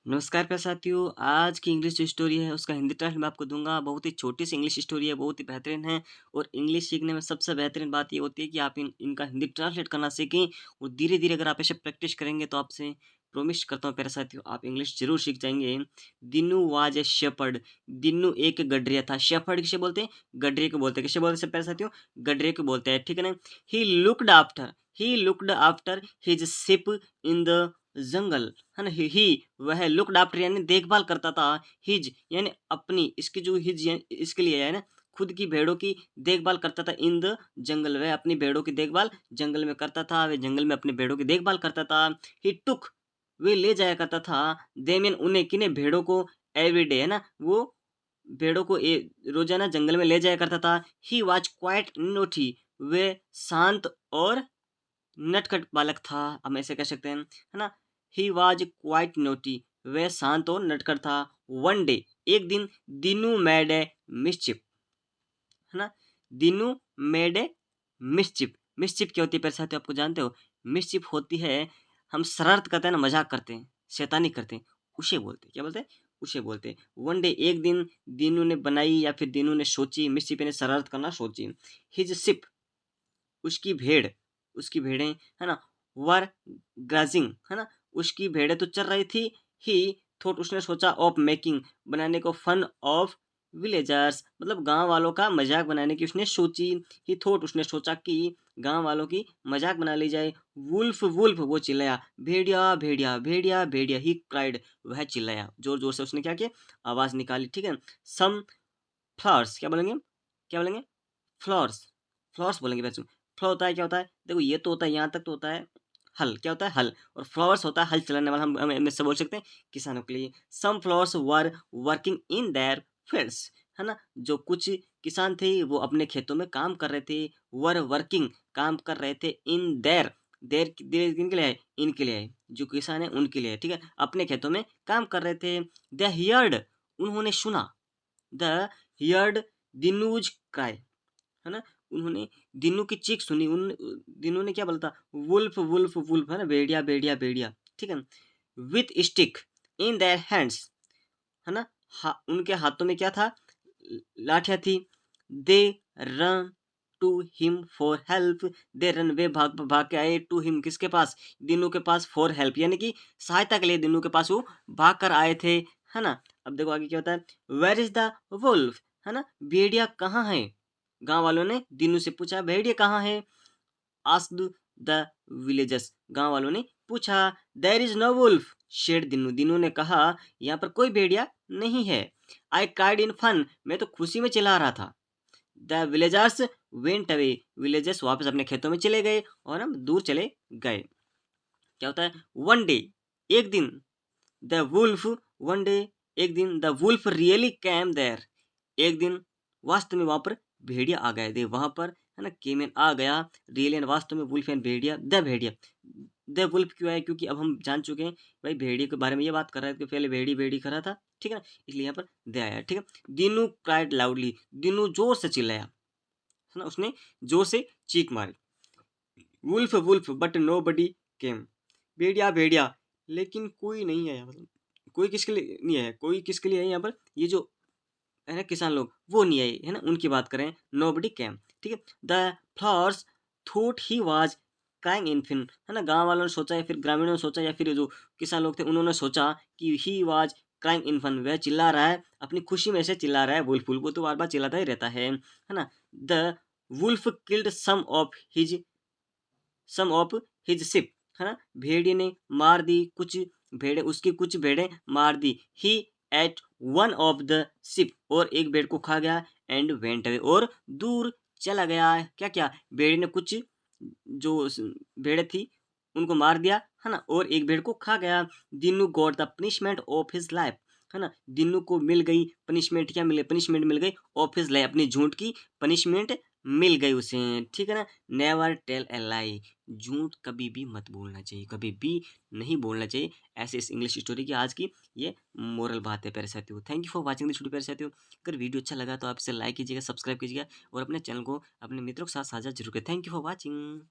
नमस्कार प्यारे साथियों, आज की इंग्लिश जो स्टोरी है उसका हिंदी ट्रांसलेशन मैं आपको दूँगा। बहुत ही छोटी सी इंग्लिश स्टोरी है, बहुत ही बेहतरीन है और इंग्लिश सीखने में सबसे बेहतरीन बात ये होती है कि आप इनका हिंदी ट्रांसलेट करना सीखें और धीरे-धीरे अगर आप इसे प्रैक्टिस करेंगे तो आपसे प्रॉमिस करता हूँ प्यारे साथियों आप इंग्लिश ज़रूर सीख जाएँगे। दिन्नू वाज़ ए शेपर्ड। दिन्नू एक गडरिया था। शेपर्ड किसे बोलते हैं? गडरिये को बोलते हैं। किसे बोलते हैं प्यारे साथियों? गडरिये को बोलते हैं, ठीक है ना? He looked after his ship in the jungle, है ना? ही वह लुक्ड आफ्टर यानी देखभाल करता था, हिज यानी अपनी, इसकी जो हिज इसके लिए है ना, खुद की भेड़ों की देखभाल करता था। इन द जंगल, वह अपनी भेड़ों की देखभाल जंगल में करता था, वह जंगल में अपनी भेड़ों की देखभाल करता था। ही टुक, वे ले जाया करता था, देम उन्हें किन्हें, भेड़ों को, एवरीडे, है ना, वो भेड़ों को रोजाना जंगल में ले जाया करता था। ही वॉज क्वाइट नोटी, वे शांत और नटखट बालक था, हम ऐसे कह सकते हैं, है ना? ही वॉज क्वाइट नोटी, वह शांत और नटखट था। वन डे, एक दिन, दीनू मेड ए मिस्चिफ, है ना? Dinu made a mischief. Mischief क्या होती है मेरे साथ, आपको जानते हो? मिस्चिफ होती है, हम शरारत करते हैं ना, मजाक करते हैं, शैतानी करते हैं, उसे बोलते हैं। क्या बोलते हैं? उसे बोलते हैं। वन डे, एक दिन, दीनू ने बनाई या फिर दीनू ने सोची, मिस्चिफ ने शरारत करना सोची। हिज शिप, उसकी भेड़, उसकी भेड़ें, है ना, वर ग्राजिंग, है ना, उसकी भेड़ें तो चर रही थी। ही थॉट, उसने सोचा, ऑफ मेकिंग, बनाने को, फन ऑफ विलेजर्स, मतलब गांव वालों का मजाक बनाने की उसने सोची। ही थॉट, उसने सोचा कि गांव वालों की मजाक बना ली जाए। वुल्फ वुल्फ, वो चिल्लाया, भेड़िया भेड़िया भेड़िया भेड़िया, ही क्राइड, वह चिल्लाया, जोर जोर से उसने क्या किया, आवाज निकाली, ठीक है। सम फ्लावर्स, क्या बोलेंगे, क्या बोलेंगे, फ्लावर्स, फ्लावर्स बोलेंगे बच्चों। फ्लावर होता है, क्या होता है, देखो ये तो होता है, यहाँ तक तो होता है हल, क्या होता है, हल, और फ्लावर्स होता है हल चलाने वाला, हम इससे बोल सकते हैं किसानों के लिए। Some flowers were working in their fields, है ना, जो कुछ किसान थे वो अपने खेतों में काम कर रहे थे। वर वर्किंग, काम कर रहे थे, इन देयर, देर देर किनके लिए है, इनके लिए है, जो किसान है उनके लिए है, ठीक है, अपने खेतों में काम कर रहे थे। द हियर्ड, उन्होंने सुना, द हियर्ड दिनूज क्राई, है ना, उन्होंने दिनों की चीख सुनी, उन दिनों ने क्या बोला था, वुल्फ वुल्फ वुल्फ, है ना, भेड़िया भेड़िया भेड़िया, ठीक है। With stick in their hands, है ना, उनके हाथों में क्या था, लाठियां थी। They run to him for help, they run, वे भाग भाग के आए, टू हिम, किसके पास, दिनों के पास, फॉर हेल्प यानी कि सहायता के लिए दिनों के पास वो भाग कर आए थे, है ना। अब देखो आगे क्या होता है, वेयर इज द वुल्फ, है ना, भेड़िया कहाँ है, गांव वालों ने दिनू से पूछा, भेड़िया कहाँ है। आस्क्ड द विलेजर्स, गांव वालों ने पूछा। There is no wolf, said Dinu, Dinu ने कहा, यहाँ पर कोई भेड़िया नहीं है। आई क्राइड इन फन, मैं तो खुशी में चिल्ला रहा था। The villagers went away, villagers वापस अपने खेतों में चले गए और हम दूर चले गए। क्या होता है, वन डे, एक दिन, द वुल्फ, वन डे, एक दिन, the wolf really came there, एक दिन वास्तव में वहां पर भेड़िया आ गए थे, वहां पर, है ना, केमन आ गया, रियली एंड वास्तव में, वुल्फ एंड भेड़िया, द भेड़िया, द वुल्फ क्यों है, क्योंकि अब हम जान चुके हैं भाई, भेड़िए के बारे में ये बात कर रहा है कि पहले भेड़ी भेड़ी कर रहा था, ठीक है ना, इसलिए यहाँ पर दे आया, ठीक है। दिनू क्राइड लाउडली, दिनू जोर से चिल्लाया, है ना, उसने जोर से चीख मारी। वुल्फ वुल्फ बट नो बडी केम, भेड़िया भेड़िया, लेकिन कोई नहीं आया, मतलब कोई किसके लिए नहीं आया, कोई किसके लिए है यहाँ पर, ये जो है ना किसान लोग, वो नहीं आए, है ना, उनकी बात करें, नो बडी कैम, ठीक है। The flowers thought he was crying in fun, है ना, गांव वालों ने सोचा या फिर ग्रामीणों ने सोचा या फिर जो किसान लोग थे उन्होंने सोचा कि he was crying in fun, वह चिल्ला रहा है अपनी खुशी में से, चिल्ला रहा है, वुल्फ वुल्फ, वो तो बार बार चिल्लाता ही रहता है ना। The wolf killed some of his sheep, है ना, भेड़िए ने मार दी कुछ भेड़े, उसकी कुछ भेड़ें मार दी। He ate one of the ship, और एक भेड़ को खा गया, एंड वेंट अवे, और दूर चला गया। क्या क्या, भेड़ ने कुछ जो भेड़े थी उनको मार दिया, है ना, और एक भेड़ को खा गया। Dinu got the punishment of his life, है ना, दिनू को मिल गई पनिशमेंट, क्या मिले, पनिशमेंट मिल गई, ऑफ हिज लाइफ, अपनी झूठ की पनिशमेंट मिल गई उसे, ठीक है ना। नेवर टेल ए लाई, झूठ कभी भी मत बोलना चाहिए, कभी भी नहीं बोलना चाहिए। ऐसे इस इंग्लिश स्टोरी की आज की ये मोरल बात है प्यारे साथियों। Thank you for watching this video प्यारे साथियों। अगर वीडियो अच्छा लगा तो आप इसे लाइक कीजिएगा, सब्सक्राइब कीजिएगा और अपने चैनल को अपने मित्रों के साथ साझा जरूर करें। Thank you for watching.